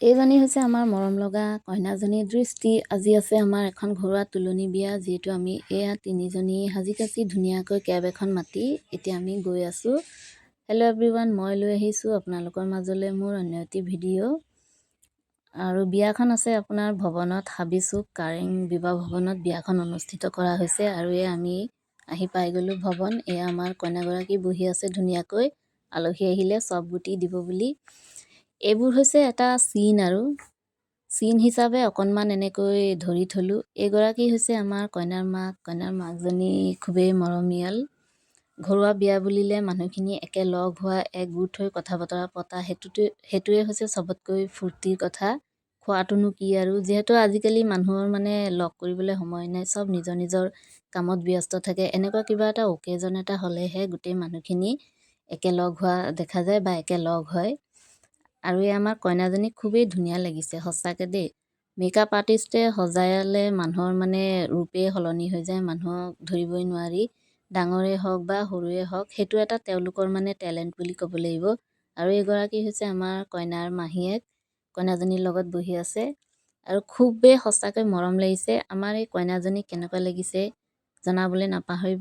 এইজনী হৈছে আমাৰ মৰম লগা কইনাজনী দৃষ্টি। আজি আছে আমাৰ এখন ঘৰুৱা তুলনি বিয়া, যিহেতু আমি এয়া তিনিজনী সাজি কাচি ধুনীয়াকৈ কেব এখন মাতি এতিয়া আমি গৈ আছোঁ। হেল্ল' এভৰিৱান, মই লৈ আহিছোঁ আপোনালোকৰ মাজলৈ মোৰ অন্য এটি ভিডিঅ'। আৰু বিয়াখন আছে আপোনাৰ ভৱনত, হাবিচুক কাৰেং বিবাহ ভৱনত বিয়াখন অনুষ্ঠিত কৰা হৈছে। আৰু এয়া আমি আহি পাই গ'লোঁ ভৱন। এয়া আমাৰ কইনাগৰাকী বহি আছে ধুনীয়াকৈ, আলহী আহিলে চব গুটি দিব বুলি। এইবোৰ হৈছে এটা চিন, আৰু চিন হিচাপে অকণমান এনেকৈ ধৰি থলোঁ। এইগৰাকী হৈছে আমাৰ কইনাৰ মাক। কইনাৰ মাকজনী খুবেই মৰমীয়াল। ঘৰুৱা বিয়া বুলিলে মানুহখিনি একেলগ হোৱা, একগোট হৈ কথা বতৰা পতা, সেইটোৱে হৈছে চবতকৈ ফূৰ্তিৰ কথা। খোৱাটোনো কি আৰু, যিহেতু আজিকালি মানুহৰ লগ কৰিবলৈ সময় নাই, চব নিজৰ নিজৰ কামত ব্যস্ত থাকে। এনেকুৱা কিবা এটা অকেজন এটা হ'লেহে গোটেই মানুহখিনি একেলগ হোৱা দেখা যায় বা একেলগ হয়। আৰু এই আমাৰ কইনাজনীক খুবেই ধুনীয়া লাগিছে সঁচাকৈ দেই। মেকআপ আৰ্টিষ্টে সজালে মানুহৰ ৰূপেই সলনি হৈ যায়, মানুহক ধৰিবই নোৱাৰি। ডাঙৰে হওক বা সৰুৱে হওক, সেইটো এটা তেওঁলোকৰ টেলেণ্ট বুলি ক'ব লাগিব। আৰু এইগৰাকী হৈছে আমাৰ কইনাৰ মাহীয়েক, কইনাজনীৰ লগত বহি আছে। আৰু খুবেই সঁচাকৈ মৰম লাগিছে। আমাৰ এই কইনাজনীক কেনেকুৱা লাগিছে জনাবলৈ নাপাহৰিব।